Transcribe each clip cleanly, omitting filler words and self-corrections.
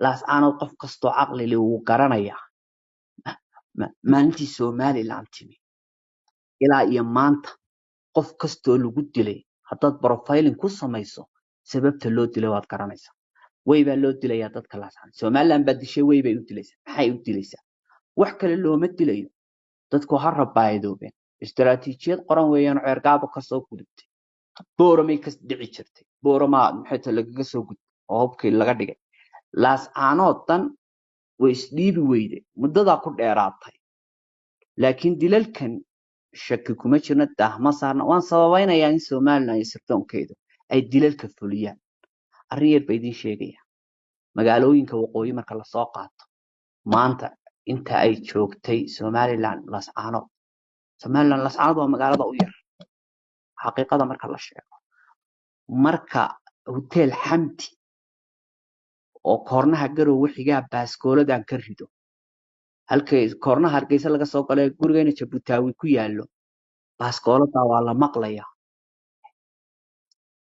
laas caanood qof kastoo caqli leh wuu garanayaa maalintii Somaliland timi ilaa iyo maanta qof kastoo lagu dilay haddaad profiling ku samayso sababta loo dilay waad garanaysaa way baa loo dilayaa dadka laas caan Somaliland baa dishay way bay u dilaysaa maxay u dilaysaa wax kale looma dilayo dadku ha rabaayadoobeen istaraatiijiyad qoran weeyaan ceergaabo ka soo gudubtay booromay ka dhici jirtay booroma maxay tahay lagaga soo gudbay oo hubkii laga dhigay laas caanood dan way isdhiibi weyday muddadaa ku dheeraatay laakiin dilalkan shaki kuma jirna daahma saarna waan sababaynayaa in Somaliland iyo sirdoonkeedu ay dilalka fuliyaan arrin yar baa idin sheegaya magaalooyinka waqooyi marka la soo qaato maanta inta ay joogtay Somaliland laas caanood Somaliland laas caanood waa magaalada u yar xaqiiqada marka la sheego marka hotel Xamdi oo koornaha Garowe xigaa baaskooladan ka rido halkay koornaha Hargeysa laga soo galay gurigeena Jabuutaawi ku yaalo baaskoolada waa la maqlayaa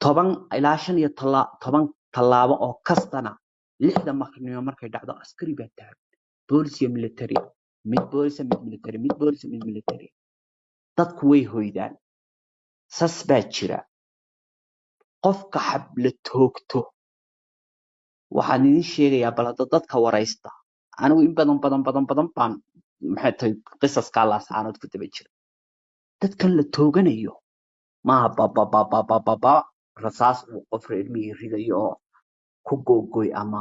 10 ilaa 15 tallaabo oo kastana 6 maqnimo markay dhacdo askari baa taagan police iyo military mid police mid military mid police mid military dadku way hoydaan sas baa jira qofka xab la toogto waxaan idin sheegayaa bal hadda dadka waraysta anigu in badan baan maxay tahay qisaska laas caanood ku daba jira dadkan la tooganayo maaha baba rasaas uu qof reer miyi ridayo oo ku googooy ama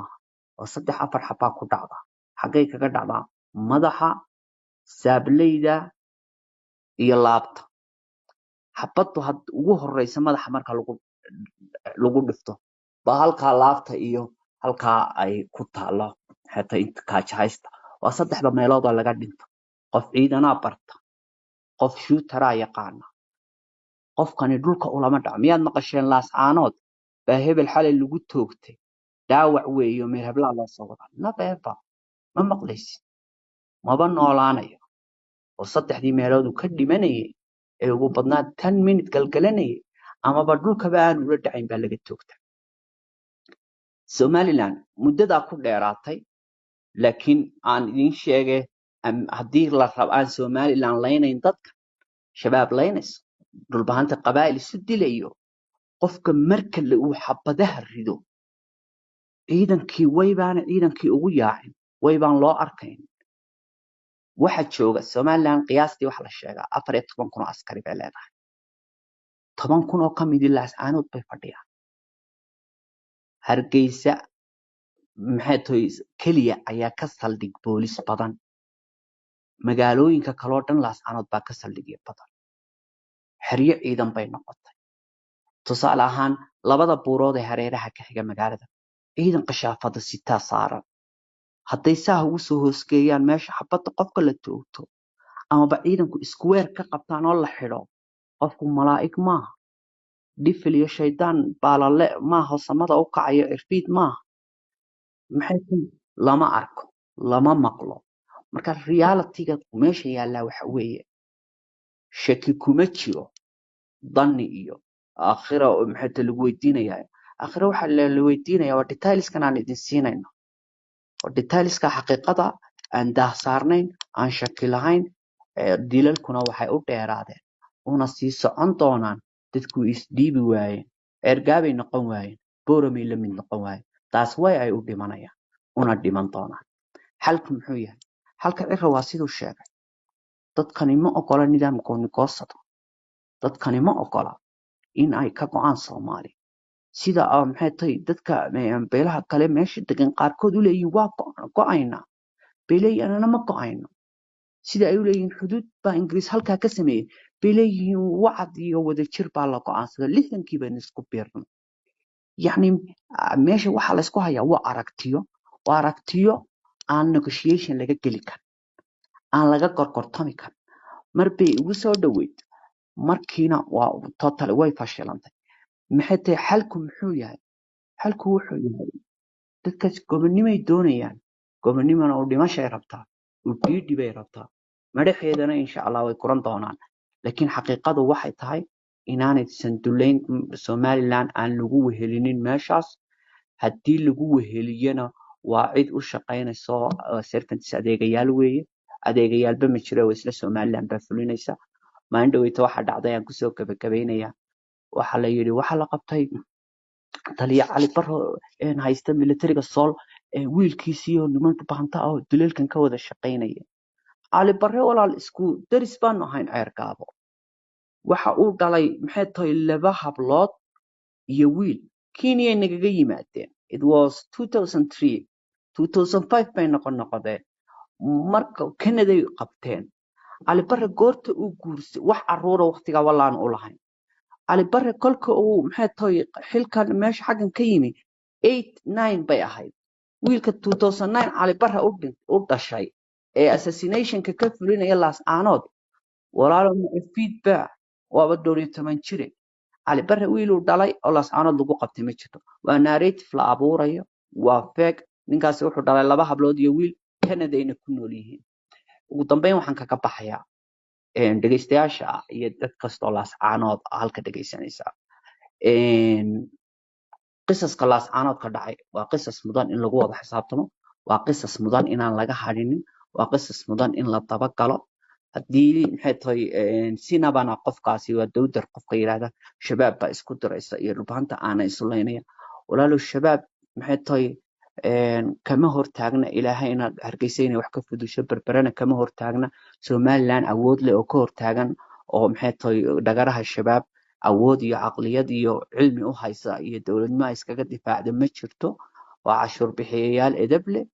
oo 3-4 xabaa ku dhacda xagee kaga dhacdaa madaxa saableyda iyo laabta xabadu had ugu horeysa madaxa marka lagu dhifto ba halka laabta iyo halka ay ku taalo xataa inta ka jahaysta waa 3 meelood oo laga dhinto qof ciidana barta qof shooter yaqaana qofkani dhulka ulama dhac miyaad maqasheen laas caanood baa hebel xalay lagu toogtay daawac weeyo meel hablaha loo soo wadaa nabeeba ma maqlaysid maba noolaanayo oo 3 meelood uu ka dhimanayay ee ugu badnaa 10 minute galgalanayay amaba dhulkaba aan ula dhacayn baa laga toogtay Somaliland muddada ku dheeraatay laakiin aan idin sheegay haddii la rabo aan Somaliland laynayn dadka shabaab laynayso dhulbahanta qabaa'il isu dilayo qofka marka uu xabadaha rido ciidankii ugu yaacin waybaan loo arkayn waxa jooga Somaliland qiyaastii waxa la sheegaa 14,000 askari bay leedahay 10,000 oo ka mid ah laas caanood bay fadhiyaan Hargeysa maxay tahay kaliya ayaa ka saldhig boolis badan magaalooyinka kale oo dhan laas caanood baa ka saldhigyo badan xiriyo ciidan bay noqotay tusaale ahaan labada buurood ee hareeraha ka xiga magaalada ciidan qashaafada sitaa saaran hadday saa ugu soo hoosgeeyaan meesha xabada qofka la toogto amaba ciidanku square ka qabtaan oo la xidho qofku malaa'ig maaha dhifil iyo shaydaan baalale maaha samada u kacayo irfiid maaha maxay tahay lama arko lama maqlo marka reality-ga meesha yaala waxa weeye shaki kuma jiro dhanni iyo aakhira maxay tahay lagu weydiinayaa aakhira waxa la weydiinayaa waa detailskan aan idin siinayno oo detailska xaqiiqada aan daah saarnayn aan shaki lahayn dilalkuna waxay u dheeraadeen una sii socon doonaan dadku isdhiibi waayeen ergaabay noqon waayeen booromay la mid noqon waayeen taas way ay u dhimanayaan una dhiman doonaan xalku muxuu yahay halka cirra waa siduu sheegay dadkani ma ogola nidaamkooni goosado dadkani ma ogola in ay ka go'aan Soomaali sida maxay tahay dadka beelaha kale meesha degan qaarkood u leeyihiin waa go'ayna beelayana ma go'ayno sida ay u leeyihiin xuduud baa Ingiriis halka ka sameeyay beelayhiin wacd iyo wada jir baa la go'aansada 60kii baan isku biirnay yani meesha waxa la isku hayaa waa aragtiyo aan negotiation laga geli karin aan laga gorgortami karin marbay ugu soo dhaweyd markiina waa total way fashilantay maxay tahay xalku muxuu yahay xalku wuxuu yahay dadkaas gobonimay doonayaan gobonimana u dhimashay rabtaa u dhiidhi bay rabtaa madaxeedana insha Allah way kuran doonaan laakiin xaqiiqadu waxay tahay inaanay sanduleyn Somaliland aan lagu wehelinin meeshaas haddii lagu weheliyana waa cid u shaqaynayso servants adeegayaal weeye adeegayaalba ma jiro isla Somaliland baa fulinaysa maalin dhaweyta waxa dhacday aan kusoo gabagabeynaya waxa la yiri waxa la qabtay taliya cali baro haysta militariga sool wiilkiisiyo nimanka bahanta oo duleelkan ka wada shaqaynaya cali bare walaal isku daris baan ahayn ceergaabo waxa uu dhalay maxay tahay laba hablood iyo wiil Kenya nagaga yimaadeen it was 2003 2005 bay noqdeen marka Canada ay qabteen cali bare goorta uu guursay wax caruura waqtiga walaan u lahayn cali bare kolka uu maxay tahay xilkan meesha xagan ka yimi 89 bay ahayd wiilka 2009 cali bare u dhashay ee assassinationka ka fulinaya Laas Caanood walaalo feedback waaba 12 jire cali bare wiil uu dhalay oo Laas Caanood lagu qabtay ma jirto waa narrative la abuurayo waa fake ninkaas wuxuu dhalay laba hablood iyo wiil Canada ayna ku nool yihiin ugu dambeyn waxaan kaga baxayaa dhageystayaasha iyo dad kasta oo Laas Caanood halka dhageysanaysa qisaska Laas Caanood ka dhacay waa qisas mudan in lagu wada xisaabtamo waa qisas mudan inaan laga hadhinin waa qisas mudan in la daba galo haddii maxay tahay sinabana qofkaasi waa dowdar qofka yiraahda shabaab ba isku diraysa iyo rubanta aana isu leynaya walaalo shabaab maxay tahay kama hortaagna ilaahay inaad hargeysa wax ka fudusho berberana kama hortaagna Somaliland awood leh oo ka hortaagan oo maxay tahay dhagaraha shabaab awood iyo aqliyad iyo cilmi u haysa iyo dawladnimo iskaga difaacda ma jirto waa cashuur bixiyayaal edeb leh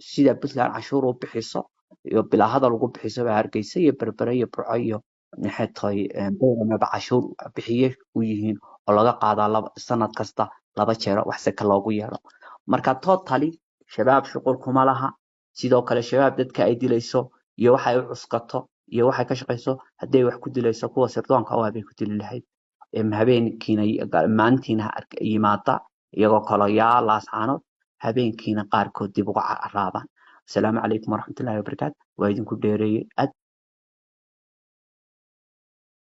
sida Puntland cashuur u bixiso iyo bilaa hadal ugu bixiso baa hargeysa iyo berbera iyo burco iyo maxay tahay boorama cashuur bixiye u yihiin oo laga qaadaa sanad kasta laba jeer wax se ka loogu yeero marka totally shabaab shuqul kuma laha sidoo kale shabaab dadka ay dilayso iyo waxa ay u cuskato iyo waxa ka shaqeyso haday wax ku dilayso kuwa sirdoonka oo ay ku dili lahayd habeenkiina maantiina yimaada iyagoo kala yaa Laas Caanood habeenkiina qaarkood dib uga carraabaan السلام عليكم ورحمة الله وبركاته وإذن كل